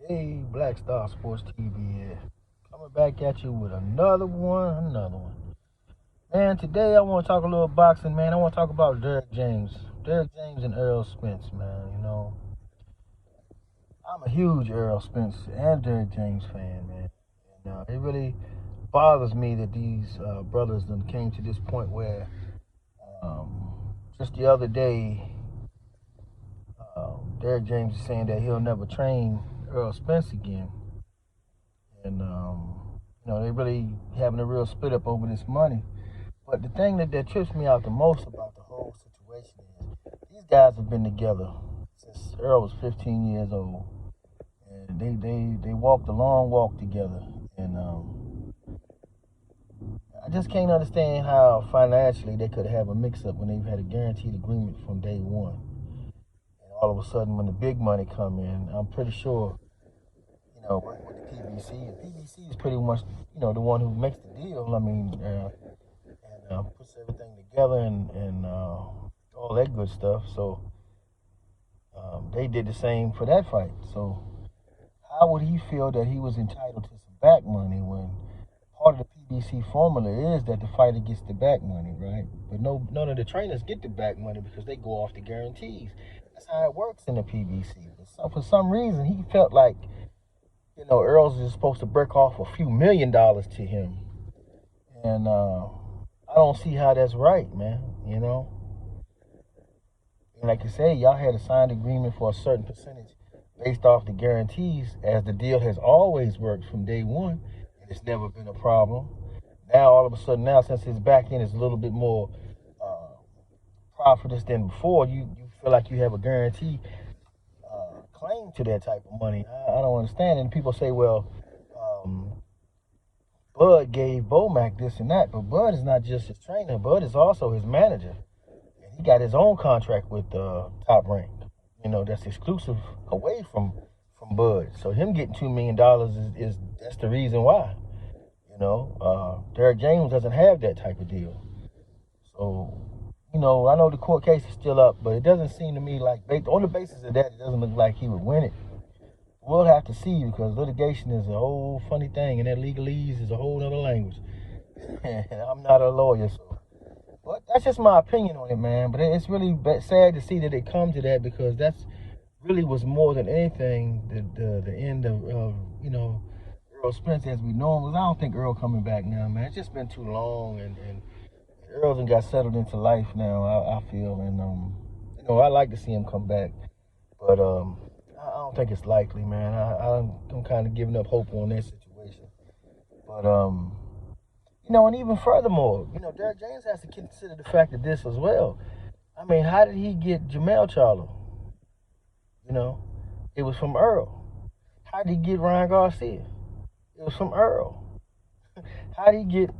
Hey, Black Star Sports TV here. Coming back at you with another one. Man, today I want to talk a little boxing, man. I want to talk about Derrick James. Derrick James and Errol Spence, man. I'm a huge Errol Spence and Derrick James fan, man. And it really bothers me that these brothers then came to this point where just the other day, Derrick James is saying that he'll never train Errol Spence again. And they really having a real split up over this money. But the thing that trips me out the most about the whole situation is these guys have been together since Errol was 15 years old, and they walked a long walk together. And I just can't understand how financially they could have a mix-up when they've had a guaranteed agreement from day one. And all of a sudden, when the big money come in, I'm pretty sure with the PBC is pretty much, the one who makes the deal. I mean, and puts everything together and all that good stuff. So they did the same for that fight. So how would he feel that he was entitled to some back money when part of the PBC formula is that the fighter gets the back money, right? But none of the trainers get the back money because they go off the guarantees. That's how it works in the PBC. But so for some reason, he felt like Errol's is supposed to break off a few $1,000,000 to him. And I don't see how that's right, man. And like I say, y'all had a signed agreement for a certain percentage based off the guarantees, as the deal has always worked from day one. And it's never been a problem. Now, all of a sudden, since his back end is a little bit more profitous than before, you feel like you have a guarantee claim to that type of money. I don't understand. And people say, well, Bud gave Bomac this and that, but Bud is not just his trainer. Bud is also his manager. And he got his own contract with Top Rank, that's exclusive away from Bud. So him getting $2 million is that's the reason why. Derrick James doesn't have that type of deal. So, I know the court case is still up, but it doesn't seem to me like, on the basis of that, it doesn't look like he would win it. We'll have to see, because litigation is a whole funny thing, and that legalese is a whole other language. And I'm not a lawyer, but that's just my opinion on it, man. But it's really sad to see that it come to that, because that's really was more than anything the end of Errol Spence as we know him. Because I don't think Errol coming back now, man. It's just been too long, and Errol got settled into life now, I feel, and I like to see him come back, but I don't think it's likely, man. I'm kind of giving up hope on that situation. But and even furthermore, Derrick James has to consider the fact of this as well. I mean, how did he get Jamel Charlo? It was from Errol. How did he get Ryan Garcia? It was from Errol. How did he get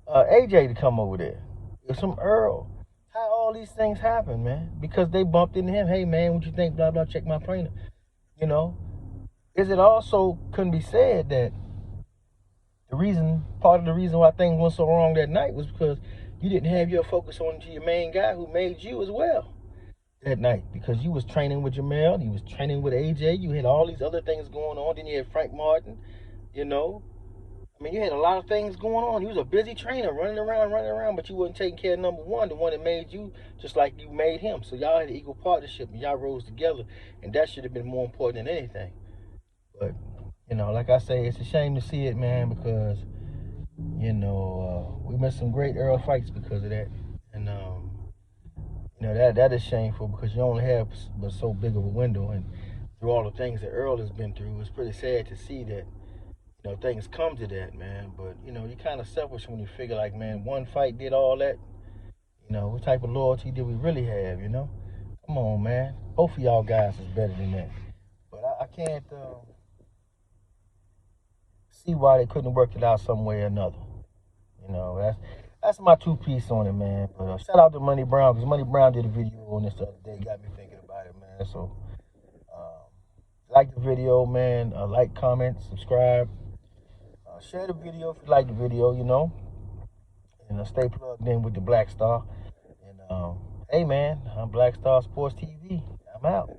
AJ to come over there? It was from Errol. How all these things happen, man? Because they bumped into him. Hey, man, what you think? Blah, blah, check my trainer. Is it also couldn't be said that part of the reason why things went so wrong that night was because you didn't have your focus on to your main guy who made you as well that night, because you was training with Jamel, you was training with AJ, you had all these other things going on, then you had Frank Martin, I mean, you had a lot of things going on. You was a busy trainer, running around, but you wasn't taking care of number one, the one that made you, just like you made him. So y'all had an equal partnership, and y'all rose together, and that should have been more important than anything. But, like I say, it's a shame to see it, man, because, we missed some great Errol fights because of that. And, that is shameful, because you only have but so big of a window, and through all the things that Errol has been through, it's pretty sad to see that things come to that, man. But, you're kind of selfish when you figure like, man, one fight did all that. What type of loyalty did we really have, Come on, man. Both of y'all guys is better than that. But I can't see why they couldn't work it out some way or another. That's my two-piece on it, man. But shout out to Money Brown, because Money Brown did a video on this the other day. Got me thinking about it, man. So, like the video, man. Like, comment, subscribe. Share the video if you like the video, and stay plugged in with the Black Star. And hey, man, I'm Black Star Sports TV. I'm out.